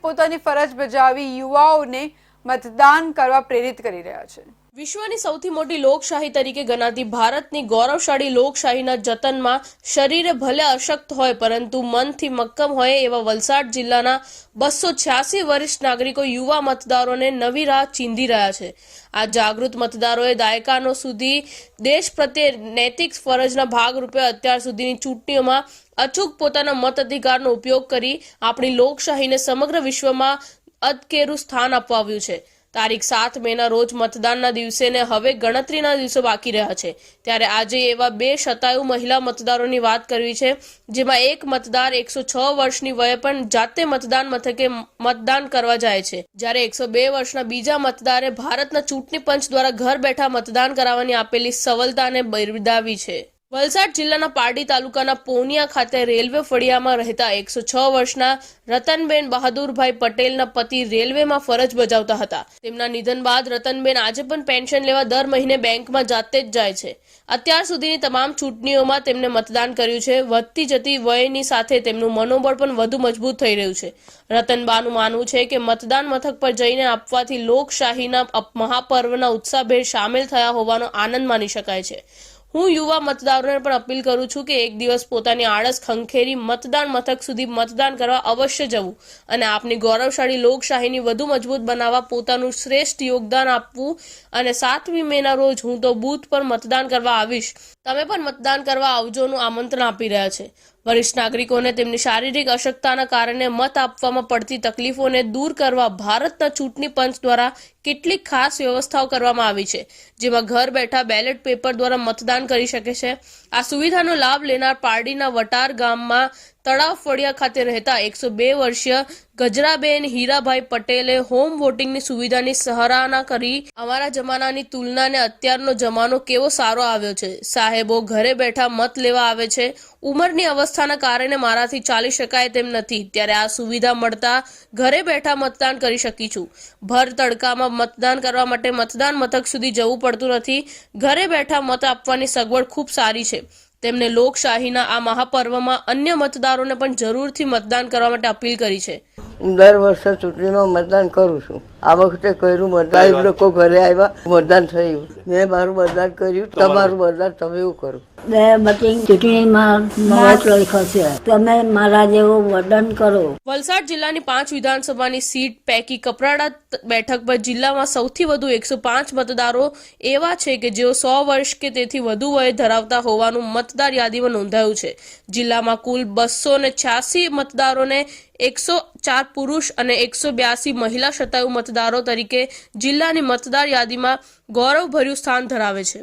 પોતાની ફરજ બજાવી યુવાઓને મતદાન કરવા પ્રેરિત કરી રહ્યા છે। વિશ્વની સૌથી મોટી લોકશાહી તરીકે ગણાતી ભારતની ગૌરવશાળી લોકશાહીના જતનમાં શરીરે ભલે અશક્ત હોય પરંતુ મનથી મક્કમ હોય એવા વલસાડ જિલ્લાના 286 વરિષ્ઠ નાગરિકો યુવા મતદારોને નવી રાહ ચીંધી રહ્યા છે। આ જાગૃત મતદારોએ દાયકાનો સુધી દેશ પ્રત્યે નૈતિક ફરજના ભાગરૂપે અત્યાર સુધીની ચૂંટણીઓમાં અચૂક પોતાના મત અધિકારનો ઉપયોગ કરી આપણી લોકશાહીને સમગ્ર વિશ્વમાં અદકેરું સ્થાન અપાવ્યું છે। તારીખ 7 મેના રોજ મતદાનના દિવસેને હવે ગણતરીના દિવસો બાકી રહ્યા છે ત્યારે આજે એવા 2 શતાયુ મહિલા મતદારોની વાત કરવી છે જેમાં એક મતદાર 106 વર્ષની વયે પણ જાતે મતદાન મથકે મતદાન કરવા જાય છે જ્યારે 102 વર્ષના બીજા મતદારે ભારતના ચૂંટણી પંચ દ્વારા ઘર બેઠા મતદાન કરાવવાની આપેલી સવલતાને બિરદાવી છે। વલસાડ જિલ્લાના પારડી તાલુકાના પોનિયા ખાતે રેલવે ફળિયામાં રહેતા 106 વર્ષના રતનબેન બહાદુરભાઈ પટેલના પતિ રેલવેમાં ફરજ બજાવતા હતા। તેમના નિધન બાદ રતનબેન આજે પણ પેન્શન લેવા દર મહિને બેંકમાં જાતે જ જાય છે। અત્યાર સુધીની તમામ ચૂંટણીઓમાં તેમને મતદાન કર્યું છે। વધતી જતી વયની સાથે તેમનું મનોબળ પણ વધુ મજબૂત થઈ રહ્યું છે। રતનબાનું માનવું છે કે મતદાન મથક પર જઈને આપવાથી લોકશાહીના મહાપર્વના ઉત્સાહભેર સામેલ થયા હોવાનો આનંદ માની શકાય છે। હું યુવા મતદારોને પણ અપીલ કરું છું કે એક દિવસ પોતાની આળસ ખંખેરી મતદાન મથક સુધી મતદાન કરવા અવશ્ય જવું અને આપની ગૌરવશાળી લોકશાહીની વધુ મજબૂત બનાવવા પોતાનું શ્રેષ્ઠ યોગદાન આપવું અને 7મી મેના રોજ હું તો બૂથ પર મતદાન કરવા આવીશ, તમે પણ મતદાન કરવા આવજોનું આમંત્રણ આપી રહ્યા છે। વરિષ્ઠ નાગરિકોને તેમની શારીરિક અશક્તતાના કારણે મત આપવામાં પડતી તકલીફોને દૂર કરવા ભારતના ચૂંટણી પંચ દ્વારા કેટલીક ખાસ વ્યવસ્થાઓ કરવામાં આવી છે જેમાં ઘર બેઠા બેલેટ પેપર દ્વારા મતદાન કરી શકે છે। આ સુવિધાનો લાભ લેનાર પારડીના વટાર ગામમાં તળાવ ફળિયા ખાતે રહેતા 102 વર્ષીય ગજરાબેન હીરાભાઈ પટેલે હોમ વોટિંગની સુવિધાની સરાહના કરી અમારા જમાનાની તુલનાને અત્યારનો જમાનો કેવો સારો આવ્યો છે। સાહેબો ઘરે બેઠા મત લેવા આવે છે। ઉંમરની અવસ્થાના કારણે મારાથી ચાલી શકાય તેમ નથી ત્યારે આ સુવિધા મળતા ઘરે બેઠા મતદાન કરી શકી છું। ભર તડકામાં મતદાન કરવા માટે મતદાન મથક સુધી જવું પડતું નથી। ઘરે બેઠા મત આપવાની સગવડ ખૂબ સારી છે। તેમને લોકશાહીના આ મહાપર્વમાં અન્ય મતદારોને પણ જરૂરથી મતદાન કરવા માટે અપીલ કરી છે। દર વર્ષે ચૂંટણીમાં મતદાન કરું છું। આ વખતે કર્યું મતદાન, લોકો ઘરે આવ્યા, મતદાન થયું। મેં મારું મતદાન કર્યું, તમારું મતદાન તમે એવું કરો। ચૂંટણીમાં મત લખ્યો છે, તમે મારા જેવું મતદાન કરો। વલસાડ જિલ્લાની 5 વિધાનસભાની સીટ પૈકી કપરાડા બેઠક પર જિલ્લામાં સૌથી વધુ 105 મતદારો એવા છે કે જેઓ 100 વર્ષ કે તેથી વધુ વય ધરાવતા હોવાનું મતદાર યાદીમાં નોંધાયું છે। જિલ્લામાં કુલ 286 મતદારોને 104 પુરુષ અને 182 મહિલા શતાયુ મતદારો તરીકે જિલ્લાની મતદાર યાદીમાં ગૌરવભર્યું સ્થાન ધરાવે છે।